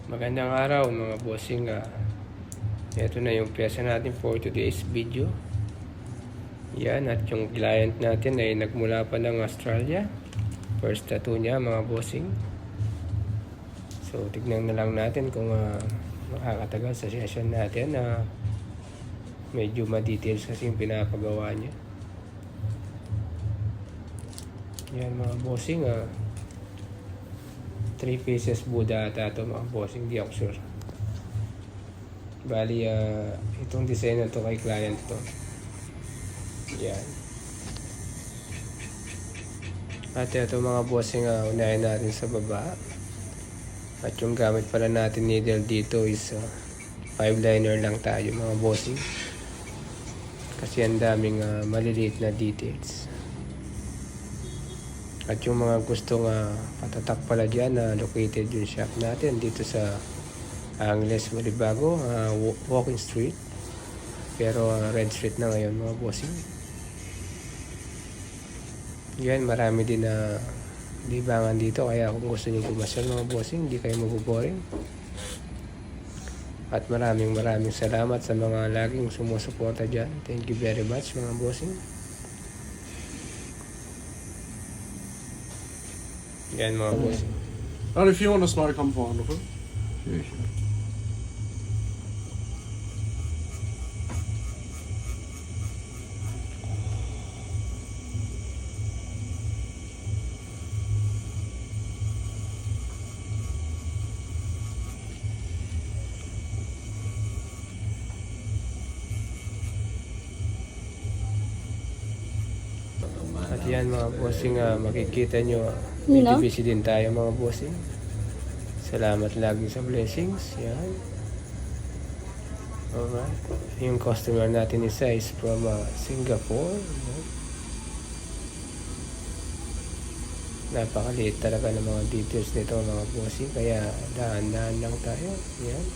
Magandang araw mga bossing. Ito na yung pyesa natin for today's video. Yan, at yung client natin ay nagmula pa ng Australia. First tattoo niya mga bossing. So tignan na lang natin kung makakatagal sa session natin. Medyo ma-details kasi yung pinapagawa niya. Yan mga bossing. 3 pieces Buddha ata ito mga bossing, hindi ako sure. Bali, itong design na to kay client to. Yan. At ito mga bossing, unahin natin sa baba. At yung gamit pala natin needle dito is 5 liner lang tayo mga bossing. Kasi ang daming maliliit na details. At yung mga gustong patatak pala dyan, located yung shop natin dito sa Angeles, Malibago, Walking Street. Pero Red Street na ngayon mga bossing. Yan, marami din na libangan dito. Kaya kung gusto nyo pumasal mga bossing, hindi kayo mabuboring. At maraming salamat sa mga laging sumusuporta dyan. Thank you very much mga bossing. Yan mga bossing. Ja, det är 400 snarare kom på honom. At yan mga bossing, makikita nyo, medyo busy din tayo mga bossing. Salamat lagi sa blessings. Yan. Alright. Yung customer natin isa is from Singapore. Yan. Napakaliit talaga ng mga details nito mga bossing. Kaya dahan-dahan lang tayo. Yan.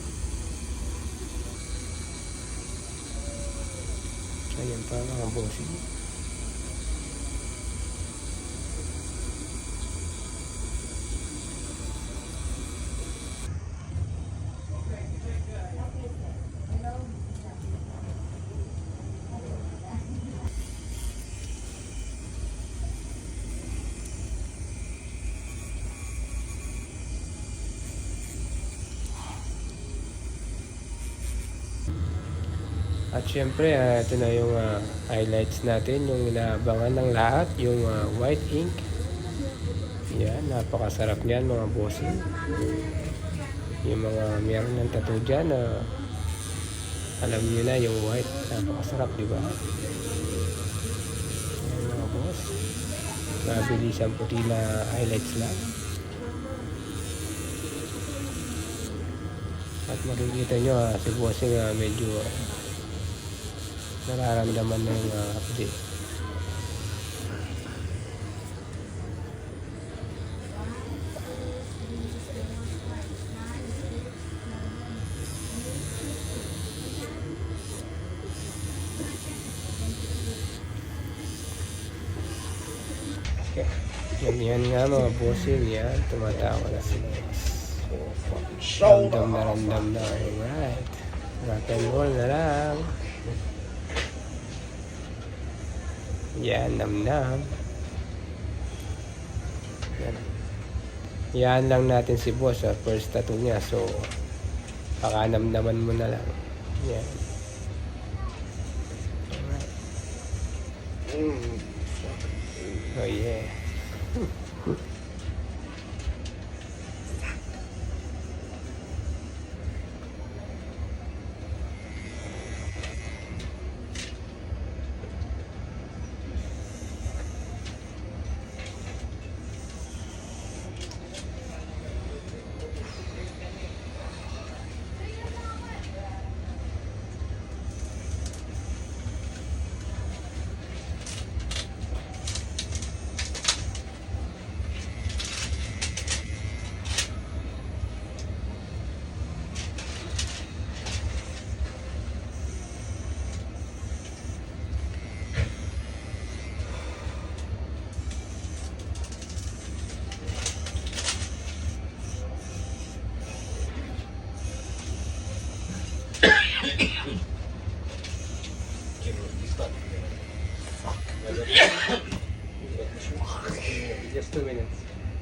Ayan pa mga bossing. At syempre, ito na yung highlights natin, yung inaabangan ng lahat, yung white ink. Yan, napakasarap niyan mga bossing. Yung mga meron ng tattoo dyan, alam niyo na yung white, napakasarap, di ba? Yan mga boss. Mabilis ang puti na highlights lang. At makikita nyo, si bossing medyo nararamdaman na yung update. Okay. Yan nga mga bossing, yan. Tumatawa na si boss. Ramdam na. Alright. Rock and roll na lang. Yan, namnam. Yan lang natin si boss sa first tattoo niya. So, pakanamnaman mo na lang. Yan. Alright. Oh yeah.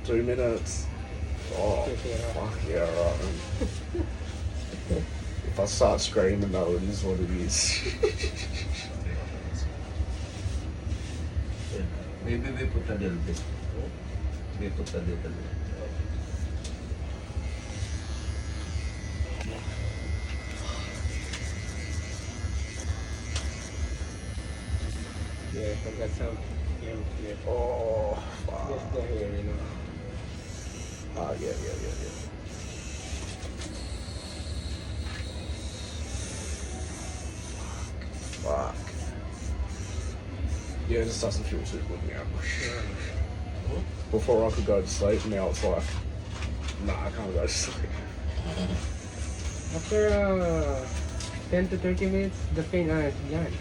2 minutes. Oh, fuck yeah, right. If I start screaming, though, it is what it is. Maybe we put a little bit. We put a little bit. Yeah, I forgot some. Yeah. Oh, fuck. Just go here, you know. Ah, yeah. Fuck. Yeah, it just doesn't feel too good now. Before I could go to sleep, now it's like, nah, I can't go to sleep. After 10 to 30 minutes, the pain is gone.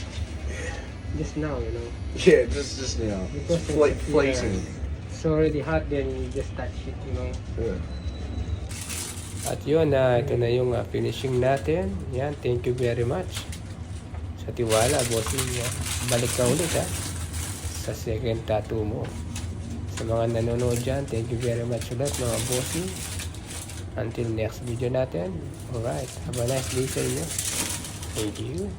Just now, you know. Yeah, just now. Because It's fleeting. It's already hot, then you just touch it, you know. Yeah. At yun, ito na yung finishing natin. Yan, thank you very much. Sa tiwala, bossing. Balik ka ulit, ha. Sa second tattoo mo. Sa mga nanonood dyan, thank you very much ulit, mga bossing. Until next video natin. Alright, have a nice day sa inyo. Thank you.